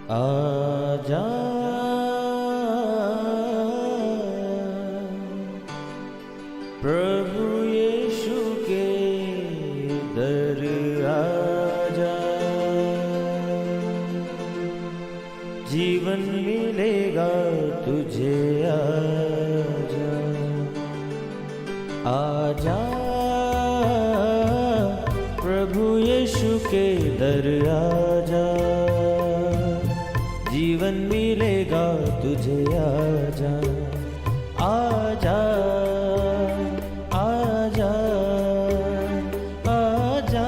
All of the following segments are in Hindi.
आजा प्रभु यीशु के दर आजा, जीवन मिलेगा तुझे। आजा आजा प्रभु यीशु के दर आजा, जीवन मिलेगा तुझे। आजा आजा आजा आजा।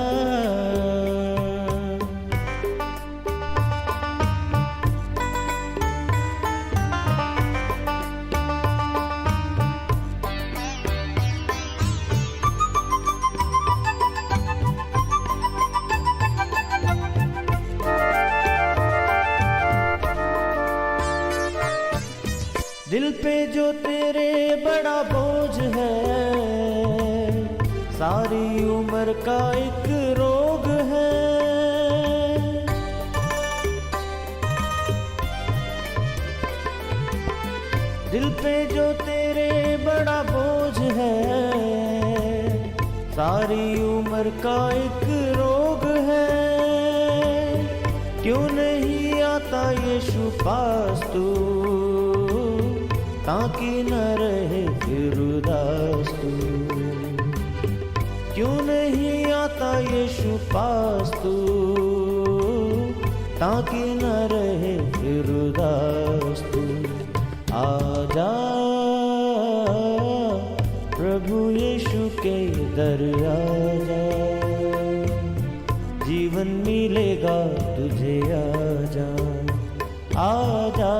दिल पे जो तेरे बड़ा बोझ है, सारी उम्र का एक रोग है। दिल पे जो तेरे बड़ा बोझ है, सारी उम्र का एक रोग है। क्यों नहीं आता यीशु पास तू, ताकि न रहे फिर उदास तू। क्यों नहीं आता यीशु पास तू, ताकि न रहे फिर उदास तू। आजा प्रभु यीशु के दर आजा, जीवन मिलेगा तुझे। आजा आजा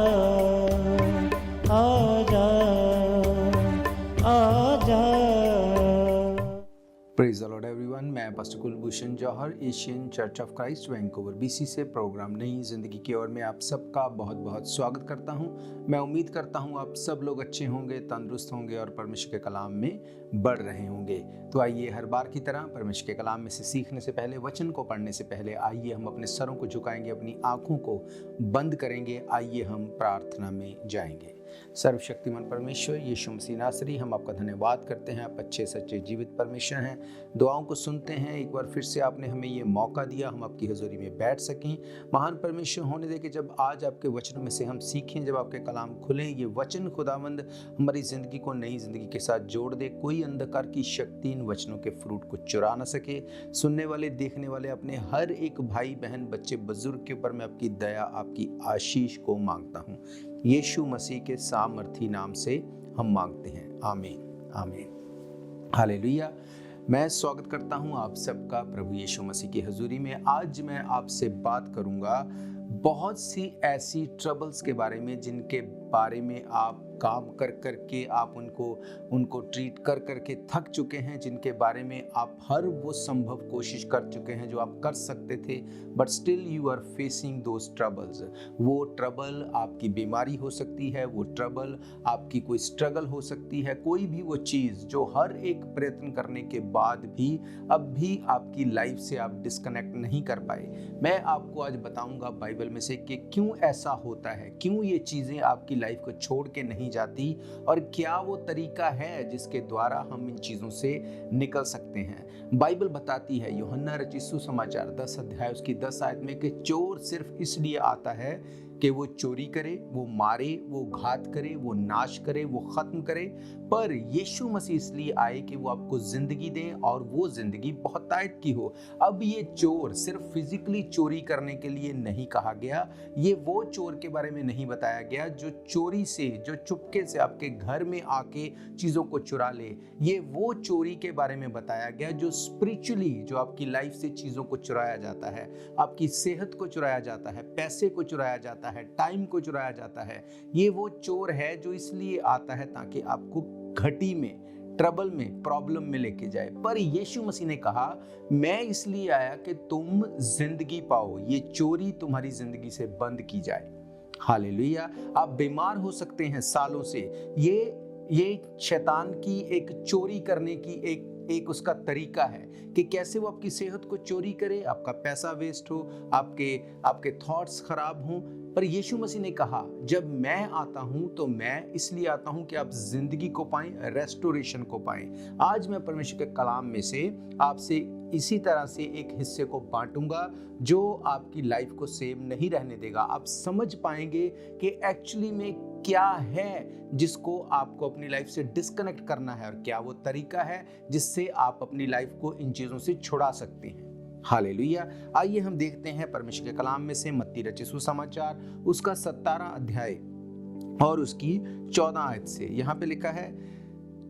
आजा आजा। Praise the lord everyone. मैं pastor Kulbhushan Johar, Asian church of Christ Vancouver BC से प्रोग्राम नई जिंदगी की ओर में आप सबका बहुत बहुत स्वागत करता हूं। मैं उम्मीद करता हूं आप सब लोग अच्छे होंगे, तंदुरुस्त होंगे और परमेश्वर के कलाम में बढ़ रहे होंगे। तो आइए हर बार की तरह परमेश्वर के कलाम में से सीखने से पहले, वचन को पढ़ने से पहले आइए हम अपने सरों को झुकाएंगे, अपनी आंखों को बंद करेंगे। आइए हम प्रार्थना में जाएंगे। सर्वशक्तिमान परमेश्वर यीशु मसीह नासरी, हम आपका धन्यवाद करते हैं। आप अच्छे सच्चे जीवित परमेश्वर हैं, दुआओं को सुनते हैं। एक बार फिर से आपने हमें ये मौका दिया हम आपकी हजूरी में बैठ सकें। महान परमेश्वर होने दे कि जब आज आपके वचनों में से हम सीखें, जब आपके कलाम खुलें, ये वचन खुदावंद हमारी ज़िंदगी को नई ज़िंदगी के साथ जोड़ दे। कोई अंधकार की शक्ति इन वचनों के फ्रूट को चुरा ना सके। सुनने वाले, देखने वाले, अपने हर एक भाई बहन, बच्चे, बुजुर्ग के ऊपर मैं आपकी दया, आपकी आशीष को मांगता हूँ। यीशु मसीह के सामर्थी नाम से हम मांगते हैं, आमीन आमीन हालेलुया। मैं स्वागत करता हूं आप सबका प्रभु यीशु मसीह की हजूरी में। आज मैं आपसे बात करूंगा बहुत सी ऐसी ट्रबल्स के बारे में जिनके बारे में आप काम कर कर के आप उनको ट्रीट कर कर के थक चुके हैं, जिनके बारे में आप हर वो संभव कोशिश कर चुके हैं जो आप कर सकते थे, but still you are facing those troubles. वो ट्रबल आपकी बीमारी हो सकती है, वो ट्रबल आपकी कोई स्ट्रगल हो सकती है, कोई भी वो चीज़ जो हर एक प्रयत्न करने के बाद भी अब भी आपकी लाइफ से आप डिस्कनेक्ट नहीं कर पाए। मैं आपको आज बताऊंगा बाइबल में से कि क्यों ऐसा होता है, क्यों ये चीज़ें आपकी लाइफ को छोड़ के नहीं जाती और क्या वो तरीका है जिसके द्वारा हम इन चीजों से निकल सकते हैं। बाइबल बताती है, यूहन्ना रचित सुसमाचार 10 अध्याय उसकी 10 आयत में, कि चोर सिर्फ इसलिए आता है कि वो चोरी करे, वो मारे, वो घात करे, वो नाश करे, वो खत्म करे। पर यीशु मसीह इसलिए आए कि वो आपको जिंदगी दें और वो जिंदगी बहुतायत की हो। अब ये चोर सिर्फ फिजिकली चोरी करने के लिए नहीं कहा गया, ये वो चोर के बारे में नहीं बताया गया जो चोरी से, जो चुपके से आपके घर में आके चीजों को चुरा ले। ये वो चोरी के बारे में बताया गया जो स्पिरिचुअली, जो आपकी लाइफ से चीजों को चुराया जाता है, आपकी सेहत को चुराया जाता है, पैसे को चुराया जाता है, टाइम को चुराया जाता है। ये वो चोर है जो इसलिए आता है ताकि आपको घटी में, ट्रबल में, प्रॉब्लम में लेके जाए। पर यीशु मसीह ने कहा, मैं इसलिए आया कि तुम जिंदगी पाओ, ये चोरी तुम्हारी जिंदगी से बंद की जाए। हालेलुया। आप बीमार हो सकते हैं सालों से, ये शैतान की एक चोरी करने की एक उसका तरीका है कि कैसे वो आपकी सेहत को चोरी करे, आपका पैसा वेस्ट हो, आपके थॉट्स खराब हों। पर यीशु मसीह ने कहा, जब मैं आता हूं तो मैं इसलिए आता हूं कि आप जिंदगी को पाएं, रेस्टोरेशन को पाएं। आज मैं परमेश्वर के कलाम में से आपसे इसी तरह से एक हिस्से को बांटूंगा जो आपकी लाइफ को सेम नहीं रहने देगा। आप समझ पाएंगे कि एक्चुअली में क्या है जिसको आपको अपनी लाइफ से डिस्कनेक्ट करना है और क्या वो तरीका है जिससे आप अपनी लाइफ को इन चीजों से छुड़ा सकते हैं। हालेलुया। आइए हम देखते हैं परमेश्वर के कलाम में से मत्ती रचित सुसमाचार उसका 17 अध्याय और उसकी 14 आयत से। यहाँ पे लिखा है,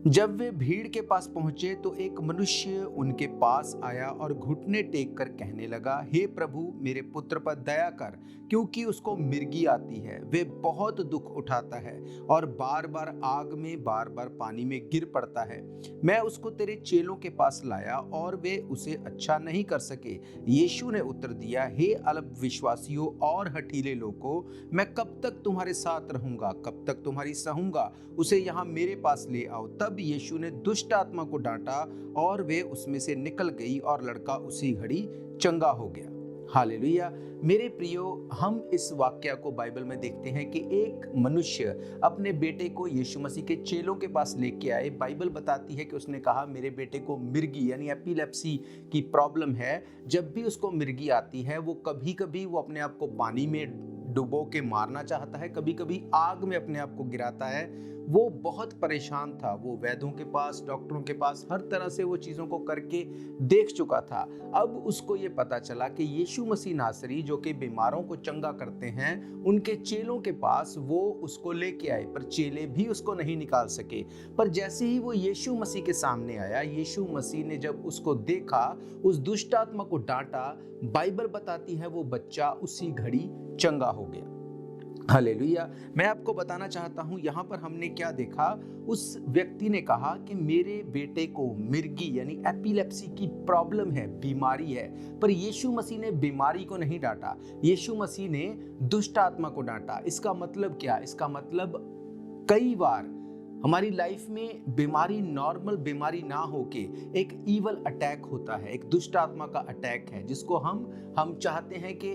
जब वे भीड़ के पास पहुंचे तो एक मनुष्य उनके पास आया और घुटने टेक कर कहने लगा, हे प्रभु, मेरे पुत्र पर दया कर, क्योंकि उसको मिर्गी आती है। वे बहुत दुख उठाता है और बार बार आग में, बार बार पानी में गिर पड़ता है। मैं उसको तेरे चेलों के पास लाया और वे उसे अच्छा नहीं कर सके। यीशु ने उत्तर दिया, हे अल्पविश्वासियों और हठीले लोगों, मैं कब तक तुम्हारे साथ रहूंगा, कब तक तुम्हारी सहूंगा? उसे यहाँ मेरे पास ले आओ। तब यीशु ने दुष्ट आत्मा को डांटा और वे उसमें से निकल गई और लड़का उसी घड़ी चंगा हो गया। हालेलुया। मेरे प्रियो, हम इस वाक्य को बाइबल में देखते हैं कि एक मनुष्य अपने बेटे को यीशु मसीह के चेलों के पास लेके आए। बाइबल बताती है कि उसने कहा, मेरे बेटे को मिर्गी यानी एपिलेप्सी की प्रॉब्लम है। जब भी उसको मिर्गी आती है, वो कभी कभी वो अपने आप को पानी में डुबो के मारना चाहता है, कभी कभी आग में अपने आप को गिराता है। वो बहुत परेशान था। वो वैद्यों के पास, डॉक्टरों के पास, हर तरह से वो चीज़ों को करके देख चुका था। अब उसको ये पता चला कि यीशु मसीह नासरी जो कि बीमारों को चंगा करते हैं, उनके चेलों के पास वो उसको लेके आए, पर चेले भी उसको नहीं निकाल सके। पर जैसे ही वो यीशु मसीह के सामने आया, यीशु मसीह ने जब उसको देखा, उस दुष्ट आत्मा को डांटा, बाइबल बताती है वो बच्चा उसी घड़ी चंगा हो गया। हालेलुया। मैं आपको बताना चाहता हूं, यहां पर हमने क्या देखा। उस व्यक्ति ने कहा कि मेरे बेटे को मिर्गी यानी एपिलेप्सी की प्रॉब्लम है, बीमारी है। पर यीशु मसीह ने बीमारी को नहीं डांटा, यीशु मसीह ने दुष्ट आत्मा को डांटा। इसका मतलब क्या? इसका मतलब कई बार हमारी लाइफ में बीमारी नॉर्मल बीमारी ना होके एक ईवल अटैक होता है, एक दुष्ट आत्मा का अटैक है, जिसको हम चाहते हैं कि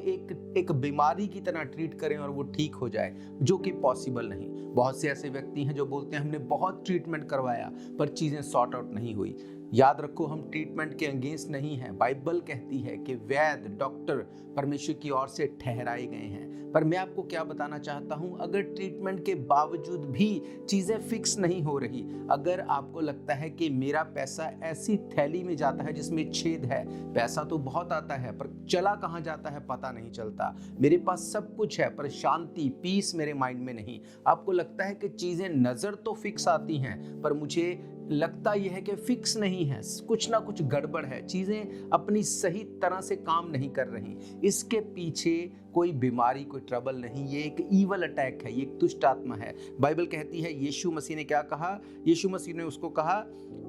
एक बीमारी की तरह ट्रीट करें और वो ठीक हो जाए, जो कि पॉसिबल नहीं। बहुत से ऐसे व्यक्ति हैं जो बोलते हैं हमने बहुत ट्रीटमेंट करवाया पर चीज़ें सॉर्ट आउट नहीं हुई। याद रखो, हम ट्रीटमेंट के अगेंस्ट नहीं हैं। बाइबल कहती है कि वैद्य, डॉक्टर परमेश्वर की ओर से ठहराए गए हैं। पर मैं आपको क्या बताना चाहता हूं, अगर ट्रीटमेंट के बावजूद भी चीज़ें फिक्स नहीं हो रही, अगर आपको लगता है कि मेरा पैसा ऐसी थैली में जाता है जिसमें छेद है, पैसा तो बहुत आता है पर चला कहाँ जाता है पता नहीं चलता, मेरे पास सब कुछ है पर शांति, पीस मेरे माइंड में नहीं, आपको लगता है कि चीज़ें नज़र तो फिक्स आती हैं पर मुझे लगता यह है कि फिक्स नहीं है, कुछ ना कुछ गड़बड़ है, चीज़ें अपनी सही तरह से काम नहीं कर रही, इसके पीछे कोई बीमारी, कोई ट्रबल नहीं, ये एक ईवल अटैक है, ये एक दुष्ट आत्मा है। बाइबल कहती है यीशु मसीह ने क्या कहा? यीशु मसीह ने उसको कहा,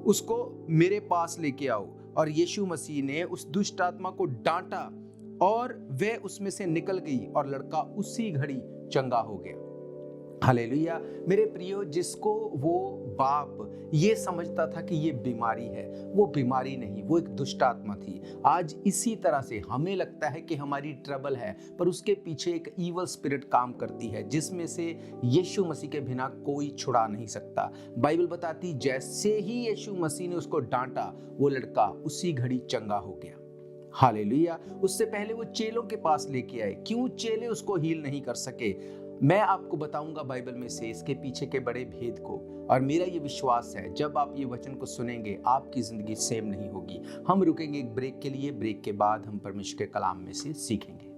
उसको मेरे पास लेके आओ। और यीशु मसीह ने उस दुष्ट आत्मा को डांटा और वह उसमें से निकल गई और लड़का उसी घड़ी चंगा हो गया। हालेलुया। मेरे प्रियो, जिसको वो बाप ये समझता था कि ये बीमारी है, वो बीमारी नहीं, वो एक दुष्ट आत्मा थी। आज इसी तरह से हमें लगता है कि हमारी ट्रबल है पर उसके पीछे एक ईवल स्पिरिट काम करती है जिसमें से यीशु मसीह के बिना कोई छुड़ा नहीं सकता। बाइबल बताती जैसे ही यीशु मसीह ने उसको डांटा, वो लड़का उसी घड़ी चंगा हो गया। हालेलुया। उससे पहले वो चेलों के पास लेके आए। क्यों चेले उसको हील नहीं कर सके? मैं आपको बताऊंगा बाइबल में से इसके पीछे के बड़े भेद को। और मेरा ये विश्वास है जब आप ये वचन को सुनेंगे आपकी जिंदगी सेम नहीं होगी। हम रुकेंगे एक ब्रेक के लिए, ब्रेक के बाद हम परमेश्वर के कलाम में से सीखेंगे।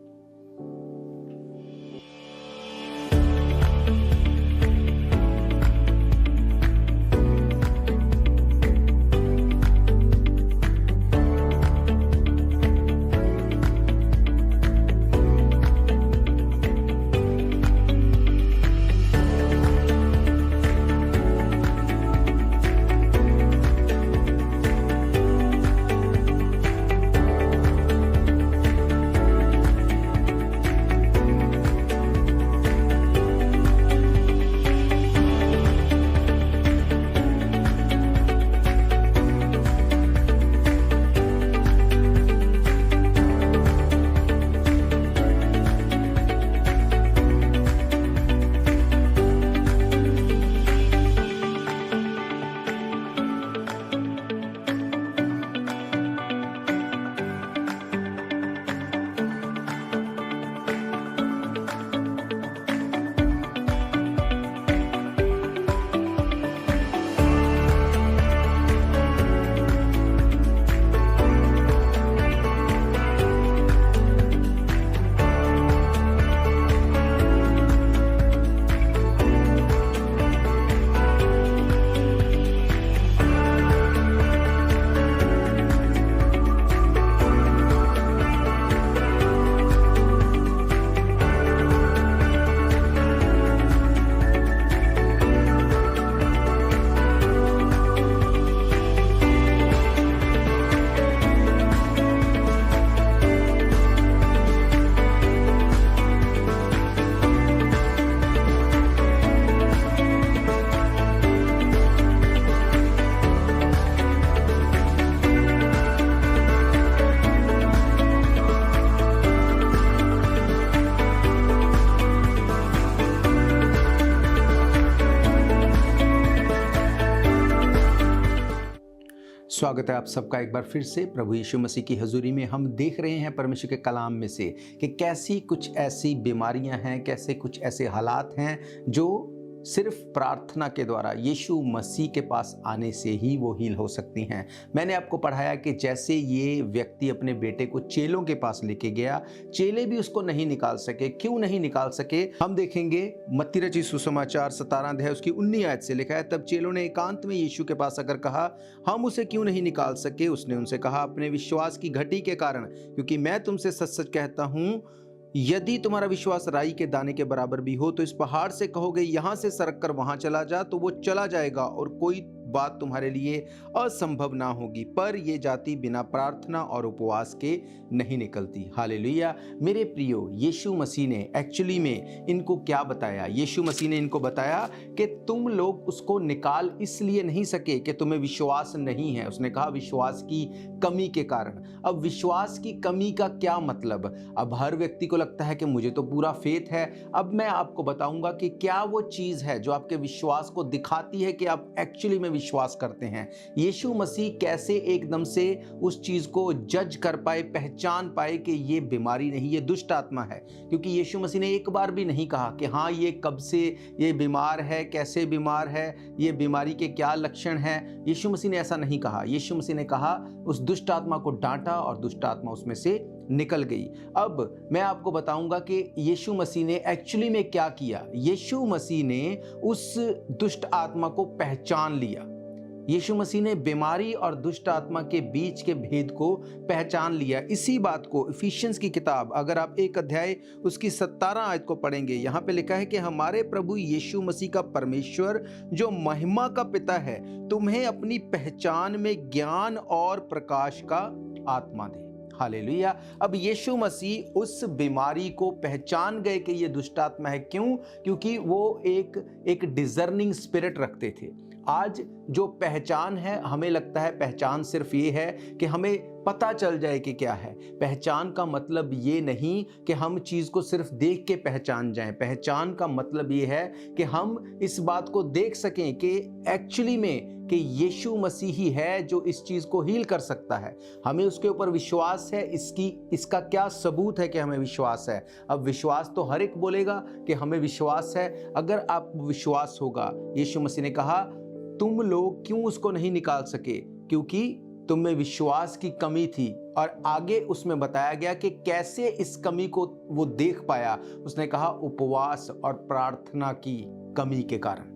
स्वागत है आप सबका एक बार फिर से प्रभु यीशु मसीह की हजूरी में। हम देख रहे हैं परमेश्वर के कलाम में से कि कैसी कुछ ऐसी बीमारियां हैं, कैसे कुछ ऐसे हालात हैं जो सिर्फ प्रार्थना के द्वारा यीशु मसीह के पास आने से ही वो हील हो सकती हैं। मैंने आपको पढ़ाया कि जैसे ये व्यक्ति अपने बेटे को चेलों के पास लेके गया, चेले भी उसको नहीं निकाल सके। क्यों नहीं निकाल सके हम देखेंगे। मत्ती रचित सुसमाचार 17 अध्याय उसकी 19 आयत से लिखा है, तब चेलों ने एकांत में यीशु के पास आकर कहा, हम उसे क्यों नहीं निकाल सके? उसने उनसे कहा, अपने विश्वास की घटी के कारण, क्योंकि मैं तुमसे सच सच कहता हूँ, यदि तुम्हारा विश्वास राई के दाने के बराबर भी हो तो इस पहाड़ से कहोगे यहां से सरक कर वहां चला जा, तो वो चला जाएगा और कोई बात तुम्हारे लिए असंभव ना होगी। पर ये जाति बिना प्रार्थना और उपवास के नहीं निकलती। हालेलुया। मेरे प्रियो, यीशु मसीह ने एक्चुअली में इनको क्या बताया? यीशु मसीह ने इनको बताया कि तुम लोग उसको निकाल इसलिए नहीं सके कि तुम्हें विश्वास नहीं है। उसने कहा विश्वास की कमी के कारण। अब विश्वास की कमी का क्या मतलब? अब हर व्यक्ति को लगता है कि मुझे तो पूरा फेथ है। अब मैं आपको बताऊंगा कि क्या वो चीज है जो आपके विश्वास को दिखाती है कि आप एक्चुअली में विश्वास करते हैं। यीशु मसीह कैसे एकदम से उस चीज को जज कर पाए, पहचान पाए कि ये बीमारी नहीं, ये दुष्ट आत्मा है? क्योंकि यीशु मसीह ने एक बार भी नहीं कहा कि हाँ ये कब से ये बीमार है, कैसे बीमार है, ये बीमारी के क्या लक्षण हैं। यीशु मसीह ने ऐसा नहीं कहा। यीशु मसीह ने कहा, उस दुष्ट आत्मा को डांटा और दुष्ट आत्मा उसमें से निकल गई। अब मैं आपको बताऊंगा कि यीशु मसीह ने एक्चुअली में क्या किया। यीशु मसीह ने उस दुष्ट आत्मा को पहचान लिया। यीशु मसीह ने बीमारी और दुष्ट आत्मा के बीच के भेद को पहचान लिया। इसी बात को इफिशियंस की किताब, अगर आप 1 अध्याय उसकी 17 आयत को पढ़ेंगे, यहाँ पे लिखा है कि हमारे प्रभु यीशु मसीह का परमेश्वर जो महिमा का पिता है, तुम्हें अपनी पहचान में ज्ञान और प्रकाश का आत्मा दे। हालेलुया। अब यीशु मसीह उस बीमारी को पहचान गए कि ये दुष्ट आत्मा है। क्यों? क्योंकि वो एक डिजर्निंग स्पिरिट रखते थे। आज जो पहचान है, हमें लगता है पहचान सिर्फ ये है कि हमें पता चल जाए कि क्या है। पहचान का मतलब ये नहीं कि हम चीज़ को सिर्फ देख के पहचान जाएं। पहचान का मतलब ये है कि हम इस बात को देख सकें कि एक्चुअली में कि यीशु मसीह ही है जो इस चीज़ को हील कर सकता है। हमें उसके ऊपर विश्वास है। इसका क्या सबूत है कि हमें विश्वास है? अब विश्वास तो हर एक बोलेगा कि हमें विश्वास है। अगर आप विश्वास होगा, यीशु मसीह ने कहा तुम लोग क्यों उसको नहीं निकाल सके? क्योंकि तुम में विश्वास की कमी थी। और आगे उसमें बताया गया कि कैसे इस कमी को वो देख पाया। उसने कहा उपवास और प्रार्थना की कमी के कारण।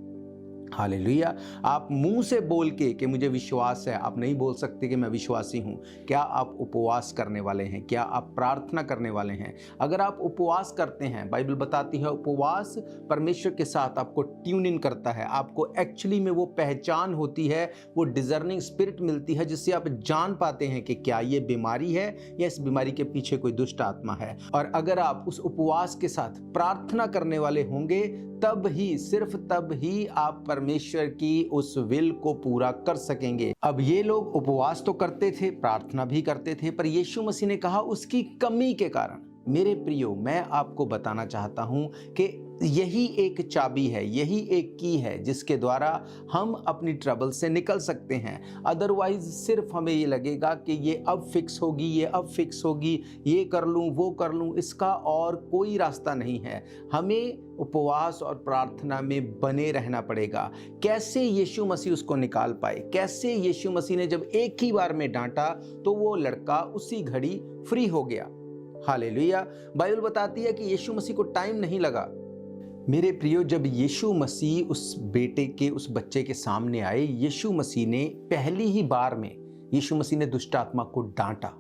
हालेलुया। आप मुंह से बोल के कि मुझे विश्वास है, आप नहीं बोल सकते कि मैं विश्वासी हूं। क्या आप उपवास करने वाले हैं? क्या आप प्रार्थना करने वाले हैं? अगर आप उपवास करते हैं, बाइबल बताती है उपवास परमेश्वर के साथ आपको ट्यून इन करता है। आपको एक्चुअली में वो पहचान होती है, वो डिजर्निंग स्पिरिट मिलती है, जिससे आप जान पाते हैं कि क्या ये बीमारी है या इस बीमारी के पीछे कोई दुष्ट आत्मा है। और अगर आप उस उपवास के साथ प्रार्थना करने वाले होंगे, तब ही, सिर्फ तब ही आप परमेश्वर की उस विल को पूरा कर सकेंगे। अब ये लोग उपवास तो करते थे, प्रार्थना भी करते थे, पर यीशु मसीह ने कहा उसकी कमी के कारण। मेरे प्रियो, मैं आपको बताना चाहता हूं कि यही एक चाबी है, यही एक की है जिसके द्वारा हम अपनी ट्रबल से निकल सकते हैं। अदरवाइज सिर्फ हमें ये लगेगा कि ये अब फिक्स होगी, ये अब फिक्स होगी, ये कर लूँ, वो कर लूँ, इसका और कोई रास्ता नहीं है। हमें उपवास और प्रार्थना में बने रहना पड़ेगा। कैसे यीशु मसीह उसको निकाल पाए? कैसे यीशु मसीह ने जब एक ही बार में डांटा तो वो लड़का उसी घड़ी फ्री हो गया। हालेलुया। बाइबल बताती है कि यीशु मसीह को टाइम नहीं लगा। मेरे प्रियो, जब यीशु मसीह उस बेटे के, उस बच्चे के सामने आए, यीशु मसीह ने पहली ही बार में यीशु मसीह ने दुष्ट आत्मा को डांटा।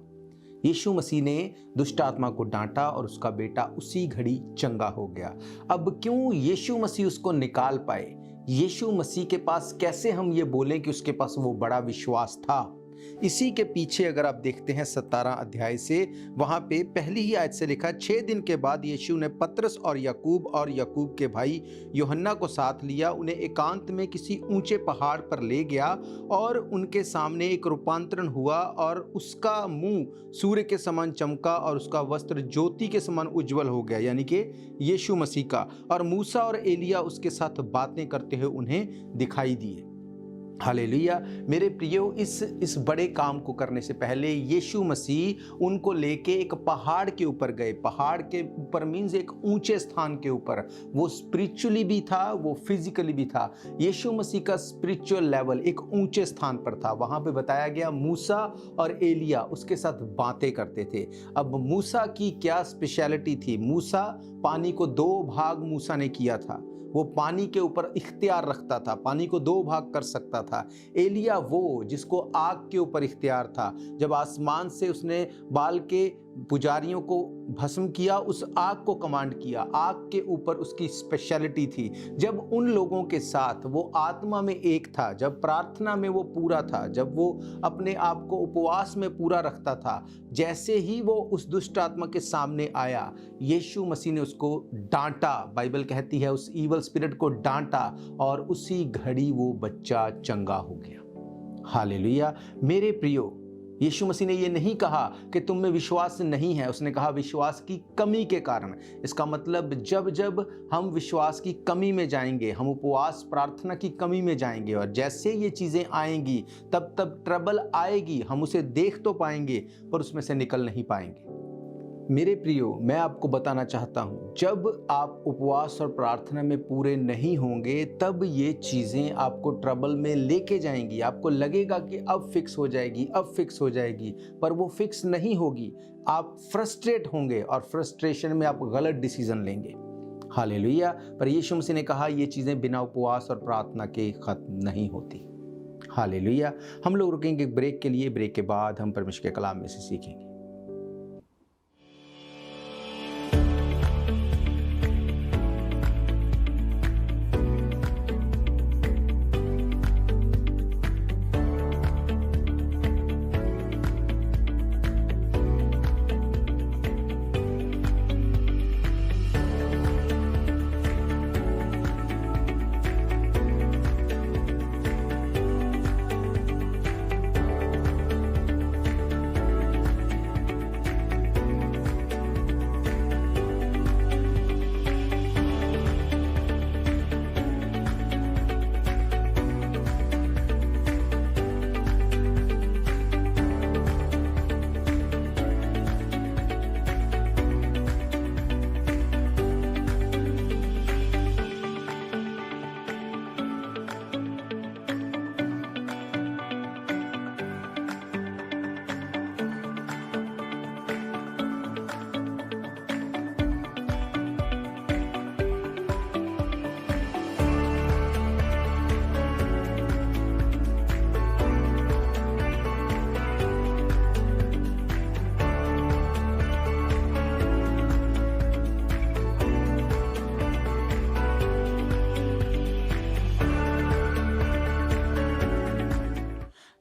यीशु मसीह ने दुष्ट आत्मा को डांटा और उसका बेटा उसी घड़ी चंगा हो गया। अब क्यों यीशु मसीह उसको निकाल पाए? यीशु मसीह के पास कैसे हम ये बोलें कि उसके पास वो बड़ा विश्वास था? इसी के पीछे अगर आप देखते हैं 17 अध्याय से, वहां पे पहली ही आयत से लिखा, 6 दिन के बाद यीशु ने पतरस और याकूब के भाई यूहन्ना को साथ लिया, उन्हें एकांत में किसी ऊंचे पहाड़ पर ले गया और उनके सामने एक रूपांतरण हुआ और उसका मुंह सूर्य के समान चमका और उसका वस्त्र ज्योति के समान उज्जवल हो गया, यानी कि यीशु मसीह का। और मूसा और एलिया उसके साथ बातें करते हुए उन्हें दिखाई दिए। हालेलुया। मेरे प्रियो, इस बड़े काम को करने से पहले यीशु मसीह उनको लेके एक पहाड़ के ऊपर गए। पहाड़ के ऊपर मीन्स एक ऊंचे स्थान के ऊपर। वो स्पिरिचुअली भी था, वो फिजिकली भी था। यीशु मसीह का स्पिरिचुअल लेवल एक ऊंचे स्थान पर था। वहां पे बताया गया मूसा और एलिया उसके साथ बातें करते थे। अब मूसा की क्या स्पेशलिटी थी? मूसा, पानी को 2 भाग मूसा ने किया था। वो पानी के ऊपर इख्तियार रखता था, पानी को 2 भाग कर सकता था। एलिया वो जिसको आग के ऊपर इख्तियार था। जब आसमान से उसने बाल के पुजारियों को भस्म किया, उस आग को कमांड किया। आग के ऊपर उसकी स्पेशलिटी थी। जब उन लोगों के साथ वो आत्मा में एक था, जब प्रार्थना में वो पूरा था, जब वो अपने आप को उपवास में पूरा रखता था, जैसे ही वो उस दुष्ट आत्मा के सामने आया, यीशु मसीह ने उसको डांटा। बाइबल कहती है उस ईवल स्पिरिट को डांटा और उसी घड़ी वो बच्चा चंगा हो गया। हालेलुया। मेरे प्रियो, यीशु मसीह ने ये नहीं कहा कि तुम में विश्वास नहीं है, उसने कहा विश्वास की कमी के कारण। इसका मतलब जब जब हम विश्वास की कमी में जाएंगे, हम उपवास प्रार्थना की कमी में जाएंगे, और जैसे ये चीज़ें आएंगी तब तब ट्रबल आएगी। हम उसे देख तो पाएंगे पर उसमें से निकल नहीं पाएंगे। मेरे प्रियो, मैं आपको बताना चाहता हूँ, जब आप उपवास और प्रार्थना में पूरे नहीं होंगे तब ये चीज़ें आपको ट्रबल में लेके जाएंगी। आपको लगेगा कि अब फिक्स हो जाएगी, अब फिक्स हो जाएगी, पर वो फिक्स नहीं होगी। आप फ्रस्ट्रेट होंगे और फ्रस्ट्रेशन में आप गलत डिसीजन लेंगे। हालेलुया। पर यीशु मसीह ने कहा ये चीज़ें बिना उपवास और प्रार्थना के खत्म नहीं होती। हालेलुया। हम लोग रुकेंगे ब्रेक के लिए। ब्रेक के बाद हम परमेश्वर के कलाम में से सीखेंगे।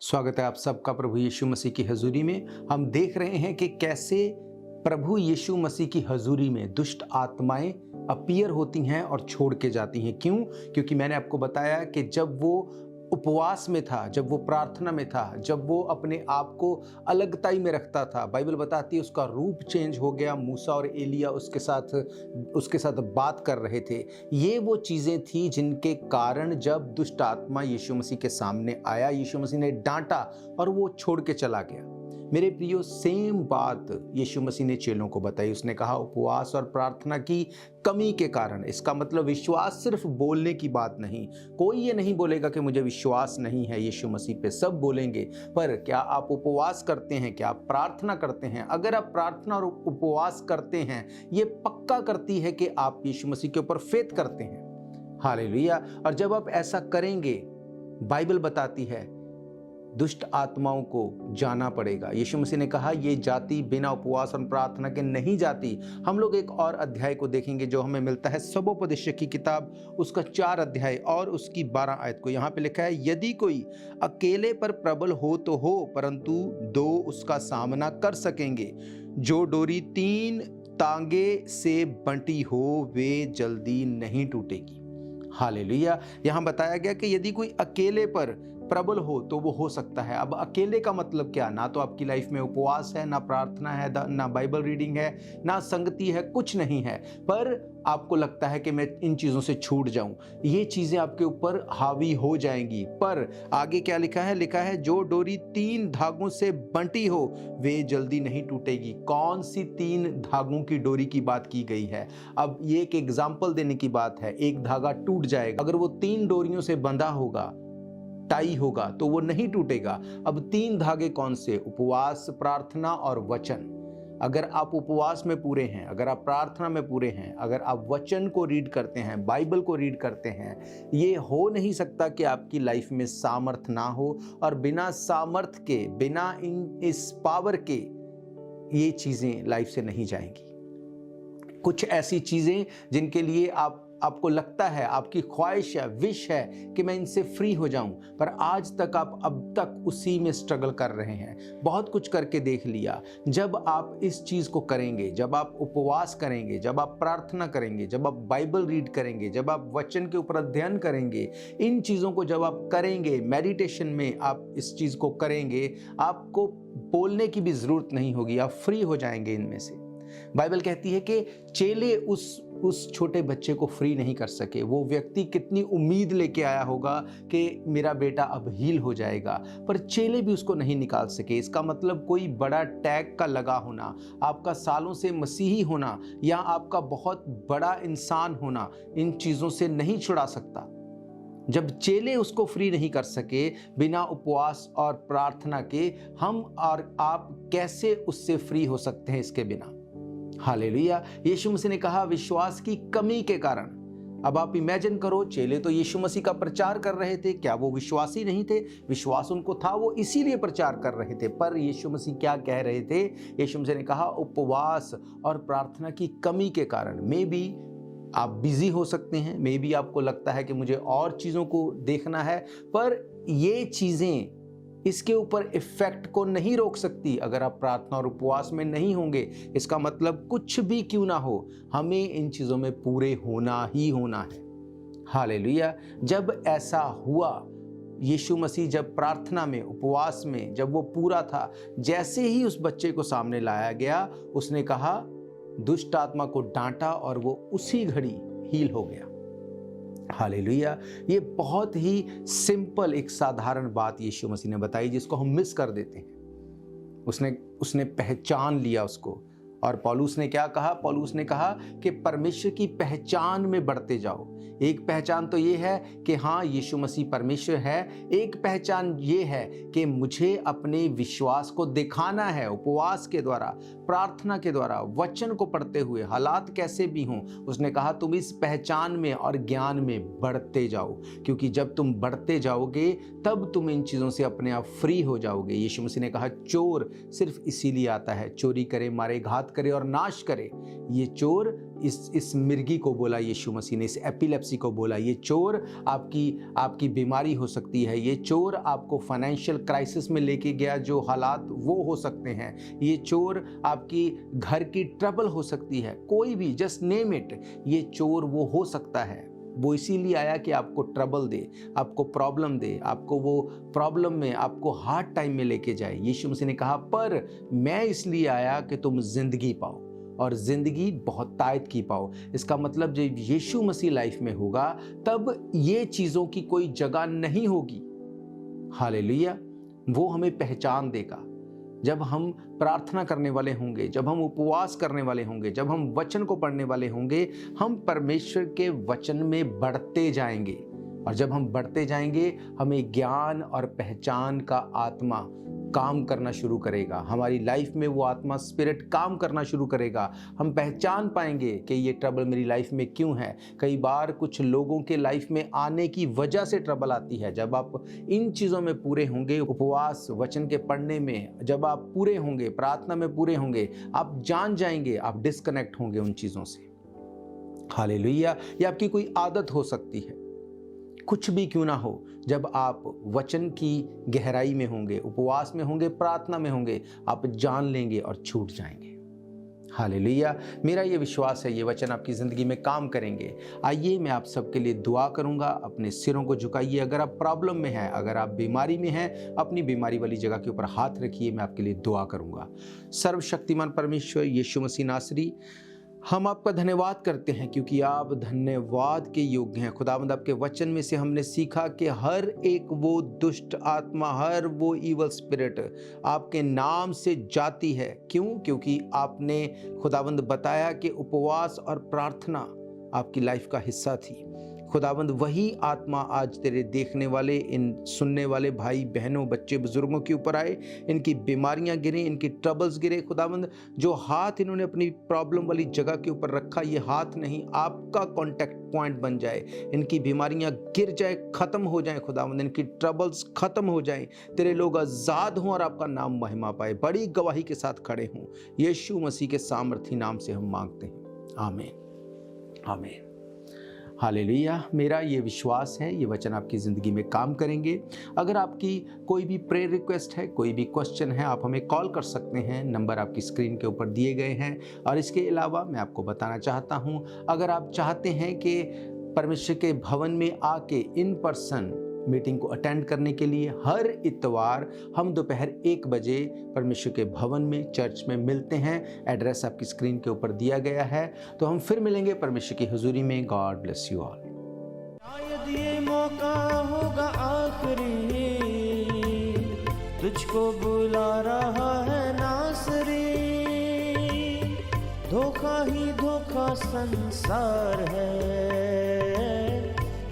स्वागत है आप सबका प्रभु यीशु मसीह की हजूरी में। हम देख रहे हैं कि कैसे प्रभु यीशु मसीह की हजूरी में दुष्ट आत्माएं अपीयर होती हैं और छोड़ के जाती हैं। क्यों? क्योंकि मैंने आपको बताया कि जब वो उपवास में था, जब वो प्रार्थना में था, जब वो अपने आप को अलगताई में रखता था, बाइबल बताती है उसका रूप चेंज हो गया। मूसा और एलिया उसके साथ बात कर रहे थे। ये वो चीज़ें थी जिनके कारण जब दुष्ट आत्मा यीशु मसीह के सामने आया, यीशु मसीह ने डांटा और वो छोड़ के चला गया। मेरे प्रियो, सेम बात यीशु मसीह ने चेलों को बताई। उसने कहा उपवास और प्रार्थना की कमी के कारण। इसका मतलब विश्वास सिर्फ बोलने की बात नहीं। कोई ये नहीं बोलेगा कि मुझे विश्वास नहीं है यीशु मसीह पे, सब बोलेंगे। पर क्या आप उपवास करते हैं? क्या आप प्रार्थना करते हैं? अगर आप प्रार्थना और उपवास करते हैं, ये पक्का करती है कि आप यीशु मसीह के ऊपर फेथ करते हैं। हालेलुया। और जब आप ऐसा करेंगे, बाइबल बताती है दुष्ट आत्माओं को जाना पड़ेगा। यीशु मसीह ने कहा ये जाति बिना उपवास और प्रार्थना के नहीं जाती। हम लोग एक और अध्याय को देखेंगे जो हमें मिलता है सबोपदेश की किताब, उसका 4 अध्याय और उसकी 12 आयत को। यहाँ पे लिखा है, यदि कोई अकेले पर प्रबल हो तो हो, परंतु 2 उसका सामना कर सकेंगे। जो डोरी 3 तांगे से बंटी हो वे जल्दी नहीं टूटेगी। हालेलुया। यहाँ बताया गया कि यदि कोई अकेले पर प्रबल हो तो वो हो सकता है। अब अकेले का मतलब क्या? ना तो आपकी लाइफ में उपवास है, ना प्रार्थना है, ना बाइबल रीडिंग है, ना संगति है, कुछ नहीं है, पर आपको लगता है कि मैं इन चीज़ों से छूट जाऊं, ये चीज़ें आपके ऊपर हावी हो जाएंगी। पर आगे क्या लिखा है? लिखा है जो डोरी 3 धागों से बंटी हो वे जल्दी नहीं टूटेगी। कौन सी 3 धागों की डोरी की बात की गई है? अब ये एक एग्जाम्पल देने की बात है। एक धागा टूट जाएगा, अगर वो 3 डोरियों से बंधा होगा, टाई होगा, तो वो नहीं टूटेगा। अब 3 धागे कौन से? उपवास, प्रार्थना और वचन। अगर आप उपवास में पूरे हैं, अगर आप प्रार्थना में पूरे हैं, अगर आप वचन को रीड करते हैं, बाइबल को रीड करते हैं, ये हो नहीं सकता कि आपकी लाइफ में सामर्थ ना हो, और बिना सामर्थ के, बिना इस पावर के ये चीज़ें लाइफ से नहीं जाएंगी। कुछ ऐसी चीज़ें जिनके लिए आपको लगता है, आपकी ख्वाहिश है, विश है कि मैं इनसे फ्री हो जाऊं, पर आज तक आप अब तक उसी में स्ट्रगल कर रहे हैं। बहुत कुछ करके देख लिया। जब आप इस चीज़ को करेंगे, जब आप उपवास करेंगे, जब आप प्रार्थना करेंगे, जब आप बाइबल रीड करेंगे, जब आप वचन के ऊपर अध्ययन करेंगे, इन चीज़ों को जब आप करेंगे, मेडिटेशन में आप इस चीज़ को करेंगे, आपको बोलने की भी ज़रूरत नहीं होगी, आप फ्री हो जाएंगे इनमें से। बाइबल कहती है कि चेले उस छोटे बच्चे को फ्री नहीं कर सके। वो व्यक्ति कितनी उम्मीद लेके आया होगा कि मेरा बेटा अब हील हो जाएगा, पर चेले भी उसको नहीं निकाल सके। इसका मतलब कोई बड़ा टैग का लगा होना, आपका सालों से मसीही होना, या आपका बहुत बड़ा इंसान होना इन चीज़ों से नहीं छुड़ा सकता। जब चेले उसको फ्री नहीं कर सके बिना उपवास और प्रार्थना के, हम और आप कैसे उससे फ्री हो सकते हैं इसके बिना? हालेलुया। यीशु मसीह ने कहा विश्वास की कमी के कारण। अब आप इमेजिन करो, चेले तो यीशु मसीह का प्रचार कर रहे थे, क्या वो विश्वासी नहीं थे? विश्वास उनको था, वो इसीलिए प्रचार कर रहे थे। पर यीशु मसीह क्या कह रहे थे? यीशु मसीह ने कहा उपवास और प्रार्थना की कमी के कारण। मे बी आप बिजी हो सकते हैं, मे बी आपको लगता है कि मुझे और चीज़ों को देखना है, पर ये चीज़ें इसके ऊपर इफेक्ट को नहीं रोक सकती। अगर आप प्रार्थना और उपवास में नहीं होंगे, इसका मतलब कुछ भी क्यों ना हो, हमें इन चीज़ों में पूरे होना ही होना है। हालेलुया। जब ऐसा हुआ, यीशु मसीह जब प्रार्थना में, उपवास में जब वो पूरा था, जैसे ही उस बच्चे को सामने लाया गया, उसने कहा, दुष्ट आत्मा को डांटा और वो उसी घड़ी हील हो गया। हालेलुया। ये बहुत ही सिंपल, एक साधारण बात यीशु मसीह ने बताई जिसको हम मिस कर देते हैं। उसने पहचान लिया उसको। और पौलुस ने क्या कहा? पौलुस ने कहा कि परमेश्वर की पहचान में बढ़ते जाओ। एक पहचान तो ये है कि हाँ, यीशु मसीह परमेश्वर है। एक पहचान ये है कि मुझे अपने विश्वास को दिखाना है उपवास के द्वारा, प्रार्थना के द्वारा, वचन को पढ़ते हुए, हालात कैसे भी हों। उसने कहा तुम इस पहचान में और ज्ञान में बढ़ते जाओ, क्योंकि जब तुम बढ़ते जाओगे तब तुम इन चीज़ों से अपने आप फ्री हो जाओगे। यीशु मसीह ने कहा चोर सिर्फ इसीलिए आता है, चोरी करे, मारे, घात करे और नाश करे। ये चोर, इस मिर्गी को बोला यीशु मसीह ने, इस एपिलेप्सी को बोला। ये चोर आपकी बीमारी हो सकती है। ये चोर आपको फाइनेंशियल क्राइसिस में लेके गया, जो हालात वो हो सकते हैं। ये चोर आपकी घर की ट्रबल हो सकती है, कोई भी, जस्ट नेम इट। ये चोर वो हो सकता है। वो इसीलिए आया कि आपको ट्रबल दे, आपको प्रॉब्लम दे, आपको वो प्रॉब्लम में, आपको हार्ड टाइम में लेके जाए। यीशु मसीह ने कहा पर मैं इसलिए आया कि तुम जिंदगी पाओ, और ज़िंदगी बहुत तायत की पाओ। इसका मतलब जब यीशु मसीह लाइफ में होगा तब ये चीज़ों की कोई जगह नहीं होगी। हालेलुया। वो हमें पहचान देगा। जब हम प्रार्थना करने वाले होंगे, जब हम उपवास करने वाले होंगे, जब हम वचन को पढ़ने वाले होंगे, हम परमेश्वर के वचन में बढ़ते जाएंगे। और जब हम बढ़ते जाएंगे, हमें ज्ञान और पहचान का आत्मा काम करना शुरू करेगा। हमारी लाइफ में वो आत्मा, स्पिरिट काम करना शुरू करेगा। हम पहचान पाएंगे कि ये ट्रबल मेरी लाइफ में क्यों है। कई बार कुछ लोगों के लाइफ में आने की वजह से ट्रबल आती है। जब आप इन चीज़ों में पूरे होंगे, उपवास, वचन के पढ़ने में जब आप पूरे होंगे, प्रार्थना में पूरे होंगे, आप जान जाएंगे, आप डिस्कनेक्ट होंगे उन चीज़ों से। हालेलुया। ये आपकी कोई आदत हो सकती है, कुछ भी क्यों ना हो। जब आप वचन की गहराई में होंगे, उपवास में होंगे, प्रार्थना में होंगे, आप जान लेंगे और छूट जाएंगे। हालेलुया। मेरा ये विश्वास है ये वचन आपकी ज़िंदगी में काम करेंगे। आइए मैं आप सबके लिए दुआ करूंगा। अपने सिरों को झुकाइए। अगर आप प्रॉब्लम में हैं, अगर आप बीमारी में हैं, अपनी बीमारी वाली जगह के ऊपर हाथ रखिए। मैं आपके लिए दुआ करूंगा। सर्वशक्तिमान परमेश्वर यीशु मसीह नासरी, हम आपका धन्यवाद करते हैं क्योंकि आप धन्यवाद के योग्य हैं। खुदावंद, आपके वचन में से हमने सीखा कि हर एक वो दुष्ट आत्मा, हर वो ईवल स्पिरिट आपके नाम से जाती है। क्यों? क्योंकि आपने खुदावंद बताया कि उपवास और प्रार्थना आपकी लाइफ का हिस्सा थी। खुदावंद, वही आत्मा आज तेरे देखने वाले, इन सुनने वाले भाई बहनों, बच्चे बुजुर्गों के ऊपर आए। इनकी बीमारियां गिरे, इनकी ट्रबल्स गिरे। खुदावंद, जो हाथ इन्होंने अपनी प्रॉब्लम वाली जगह के ऊपर रखा, ये हाथ नहीं, आपका कॉन्टैक्ट पॉइंट बन जाए। इनकी बीमारियां गिर जाए, खत्म हो जाए। खुदावंद, इनकी ट्रबल्स खत्म हो जाए। तेरे लोग आज़ाद हों और आपका नाम महिमा पाए। बड़ी गवाही के साथ खड़े हों। यीशु मसीह के सामर्थी नाम से हम मांगते हैं। आमीन, आमीन। हालेलुया। मेरा ये विश्वास है ये वचन आपकी ज़िंदगी में काम करेंगे। अगर आपकी कोई भी प्रेयर रिक्वेस्ट है, कोई भी क्वेश्चन है, आप हमें कॉल कर सकते हैं। नंबर आपकी स्क्रीन के ऊपर दिए गए हैं। और इसके अलावा मैं आपको बताना चाहता हूँ, अगर आप चाहते हैं कि परमेश्वर के भवन में आके इन पर्सन मीटिंग को अटेंड करने के लिए, हर इतवार हम दोपहर 1 बजे परमेश्वर के भवन में, चर्च में मिलते हैं। एड्रेस आपकी स्क्रीन के ऊपर दिया गया है। तो हम फिर मिलेंगे परमेश्वर की हुजूरी में। God bless you all. शायद ये मौका होगा आखिरी, तुझको बुला रहा है नासरी। धोखा ही धोखा संसार है,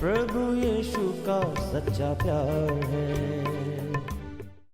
प्रभु यीशु का सच्चा प्यार है।